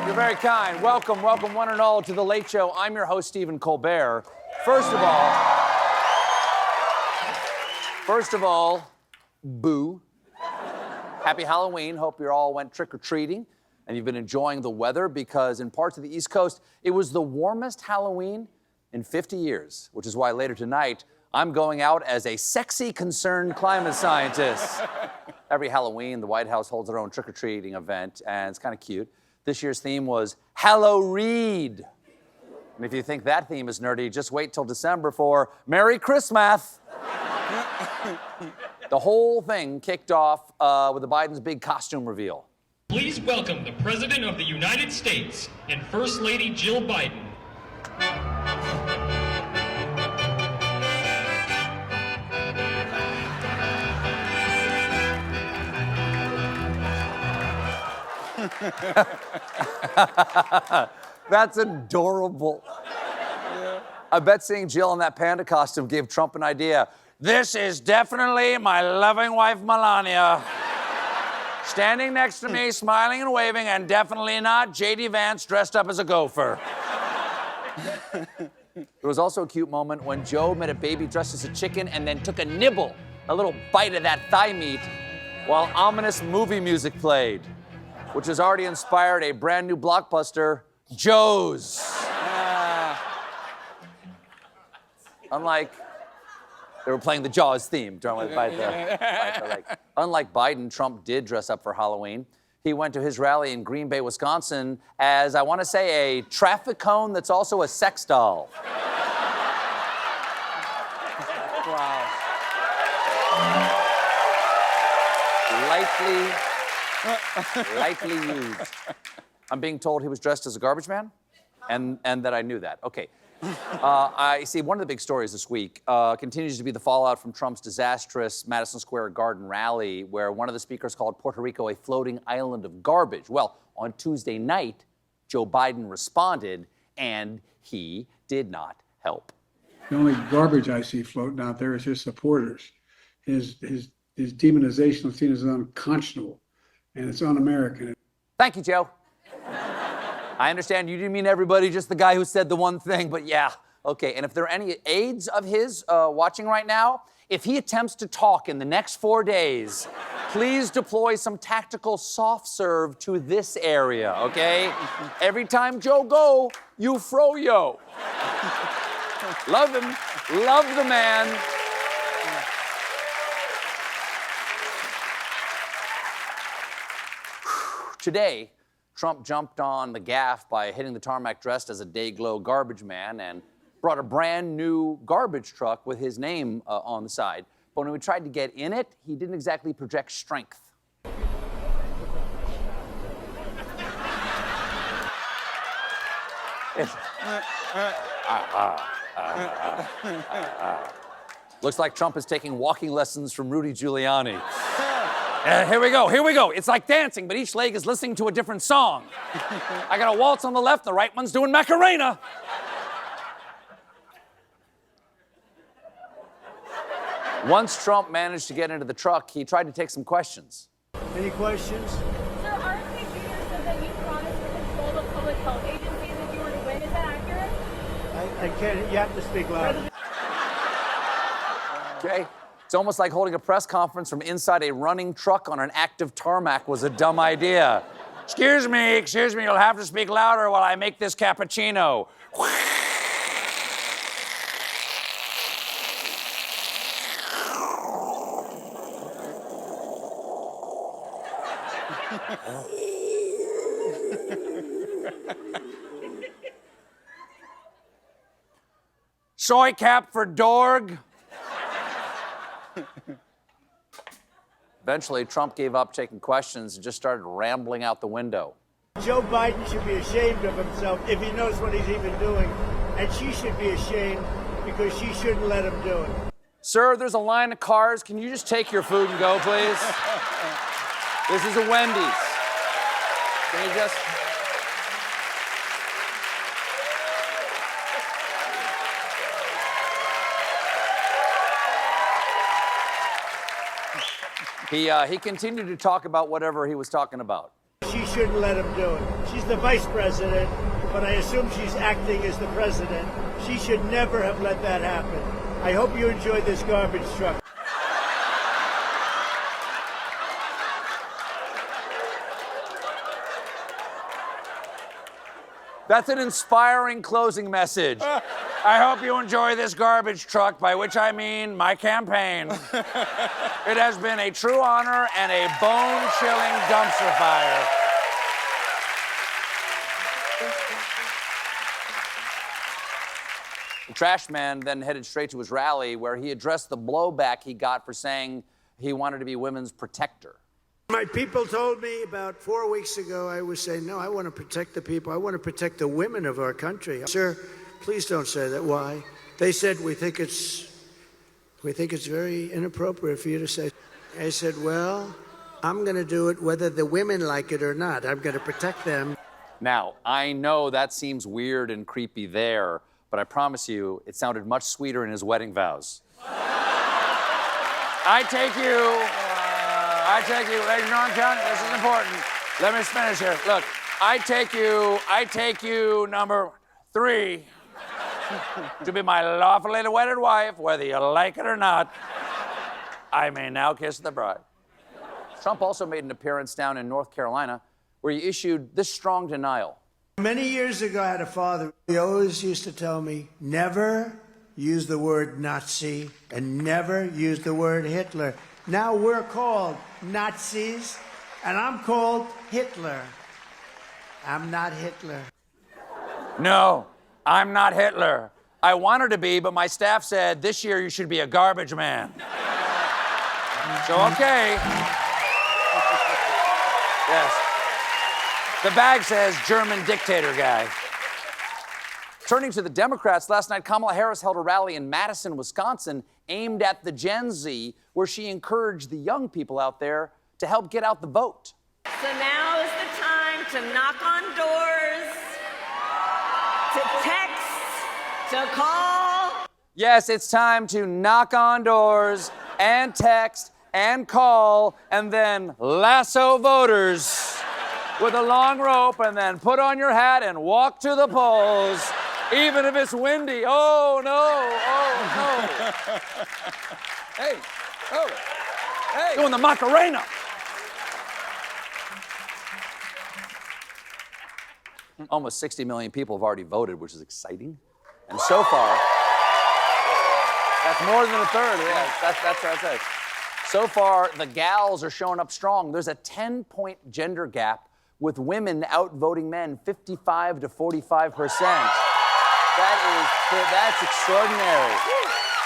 You're very kind. Welcome, welcome one and all to The Late Show. I'm your host, Stephen Colbert. First of all, boo. Happy Halloween. Hope you all went trick-or-treating and you've been enjoying the weather because in parts of the East Coast, it was the warmest Halloween in 50 years, which is why later tonight, I'm going out as a sexy, concerned climate scientist. Every Halloween, the White House holds their own trick-or-treating event, and it's kind of cute. This year's theme was Hallow-Read. And if you think that theme is nerdy, just wait till December for Merry Christmas. The whole thing kicked off with the Biden's big costume reveal. Please welcome the President of the United States and First Lady Jill Biden. That's adorable. Yeah. I bet seeing Jill in that panda costume gave Trump an idea. This is definitely my loving wife, Melania. Standing next to me, smiling and waving, and definitely not J.D. Vance dressed up as a gopher. There was also a cute moment when Joe met a baby dressed as a chicken and then took a nibble, a little bite of that thigh meat, while ominous movie music played, which has already inspired a brand new blockbuster, Joe's. Unlike, they were playing the Jaws theme during the bite. Unlike Biden, Trump did dress up for Halloween. He went to his rally in Green Bay, Wisconsin, as I want to say a traffic cone that's also a sex doll. Wow. Lightly used. I'm being told he was dressed as a garbage man, and that I knew that. Okay. I see one of the big stories this week continues to be the fallout from Trump's disastrous Madison Square Garden rally, where one of the speakers called Puerto Rico a floating island of garbage. Well, on Tuesday night, Joe Biden responded, and he did not help. The only garbage I see floating out there is his supporters. His demonization of Tina is unconscionable, and it's un-American. Thank you, Joe. I understand you didn't mean everybody, just the guy who said the one thing, but yeah. Okay, and if there are any aides of his watching right now, if he attempts to talk in the next 4 days, please deploy some tactical soft serve to this area, okay? Every time Joe go, you fro-yo. Love him. Love the man. Today, Trump jumped on the gaffe by hitting the tarmac dressed as a day-glow garbage man and brought a brand new garbage truck with his name on the side. But when we tried to get in it, he didn't exactly project strength. Looks like Trump is taking walking lessons from Rudy Giuliani. Here we go. It's like dancing, but each leg is listening to a different song. I got a waltz on the left, the right one's doing Macarena. Once Trump managed to get into the truck, he tried to take some questions. Any questions? Sir, our state leader said that you promised to control the public health agencies if you were to win. Is that accurate? I can't, you have to speak louder. Okay. It's almost like holding a press conference from inside a running truck on an active tarmac was a dumb idea. Excuse me, you'll have to speak louder while I make this cappuccino. Soy cap for Dorg. Eventually, Trump gave up taking questions and just started rambling out the window. Joe Biden should be ashamed of himself if he knows what he's even doing. And she should be ashamed because she shouldn't let him do it. Sir, there's a line of cars. Can you just take your food and go, please? This is a Wendy's. Can you just... He continued to talk about whatever he was talking about. She shouldn't let him do it. She's the vice president, but I assume she's acting as the president. She should never have let that happen. I hope you enjoyed this garbage truck. That's an inspiring closing message. I hope you enjoy this garbage truck, by which I mean my campaign. It has been a true honor and a bone-chilling dumpster fire. The trash man then headed straight to his rally, where he addressed the blowback he got for saying he wanted to be women's protector. My people told me about 4 weeks ago, I was saying, no, I want to protect the people. I want to protect the women of our country. Sir, please don't say that. Why? They said, we think it's very inappropriate for you to say. I said, well, I'm going to do it whether the women like it or not. I'm going to protect them. Now, I know that seems weird and creepy there, but I promise you, it sounded much sweeter in his wedding vows. I take you, ladies and gentlemen, this is important. Let me finish here. Look, I take you, number 3, to be my lawfully wedded wife, whether you like it or not. I may now kiss the bride. Trump also made an appearance down in North Carolina where he issued this strong denial. Many years ago, I had a father. He always used to tell me, never use the word Nazi and never use the word Hitler. Now we're called Nazis, and I'm called Hitler. I'm not Hitler. No, I'm not Hitler. I wanted to be, but my staff said this year you should be a garbage man. So, okay. Yes. The bag says German dictator guy. Turning to the Democrats, last night Kamala Harris held a rally in Madison, Wisconsin, aimed at the Gen Z, where she encouraged the young people out there to help get out the vote. So now is the time to knock on doors, to text, to call. Yes, it's time to knock on doors and text and call and then lasso voters with a long rope and then put on your hat and walk to the polls, even if it's windy. Oh, no. Hey, hey. Doing the Macarena. Almost 60 million people have already voted, which is exciting. And so far, that's more than a third. Yeah, that's what I said. So far, the gals are showing up strong. There's a 10-point gender gap with women outvoting men 55 to 45%. That's extraordinary.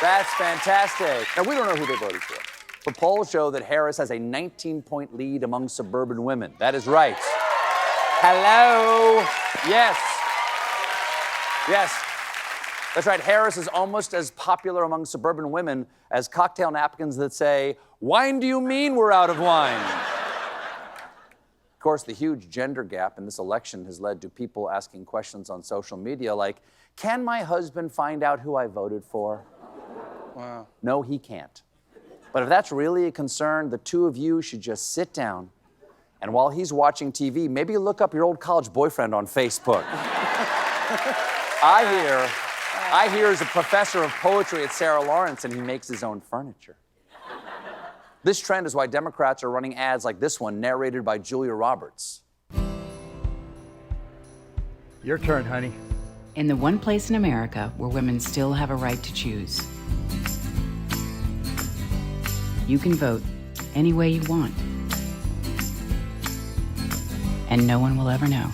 That's fantastic. Now, we don't know who they voted for, but polls show that Harris has a 19-point lead among suburban women. That is right. Hello. Yes. That's right. Harris is almost as popular among suburban women as cocktail napkins that say, "Wine do you mean we're out of wine?" Of course, the huge gender gap in this election has led to people asking questions on social media like, can my husband find out who I voted for? Wow. No, he can't. But if that's really a concern, the two of you should just sit down and while he's watching TV, maybe look up your old college boyfriend on Facebook. I hear he's a professor of poetry at Sarah Lawrence and he makes his own furniture. This trend is why Democrats are running ads like this one, narrated by Julia Roberts. Your turn, honey. In the one place in America where women still have a right to choose, you can vote any way you want. And no one will ever know.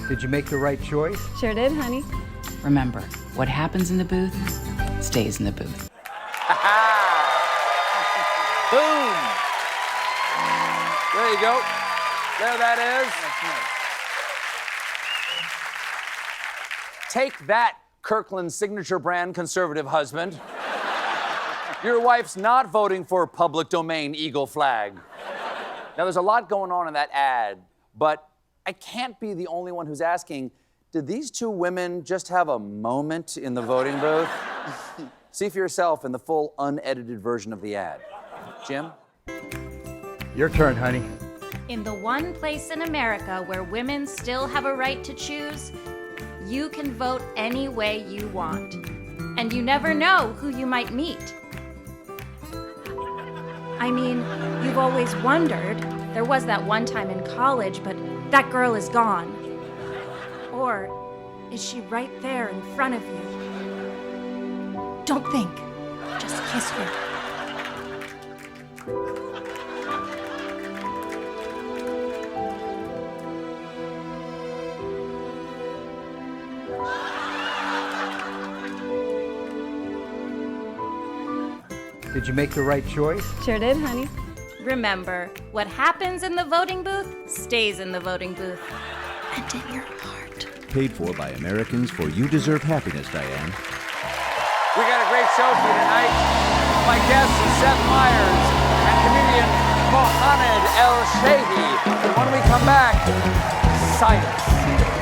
Did you make the right choice? Sure did, honey. Remember, what happens in the booth stays in the booth. Boom! There you go. There that is. Take that, Kirkland's signature brand conservative husband. Your wife's not voting for public domain eagle flag. Now, there's a lot going on in that ad, but I can't be the only one who's asking, did these two women just have a moment in the voting booth? See for yourself in the full unedited version of the ad. Jim? Your turn, honey. In the one place in America where women still have a right to choose, you can vote any way you want. And you never know who you might meet. I mean, you've always wondered, there was that one time in college, but that girl is gone. Or is she right there in front of you? Don't think, just kiss her. Did you make the right choice? Sure did, honey. Remember, what happens in the voting booth stays in the voting booth. And in your heart. Paid for by Americans for You Deserve Happiness, Diane. We got a great show for you tonight. My guests are Sept Myers and comedian Mohamed El Shehi. And when we come back, science.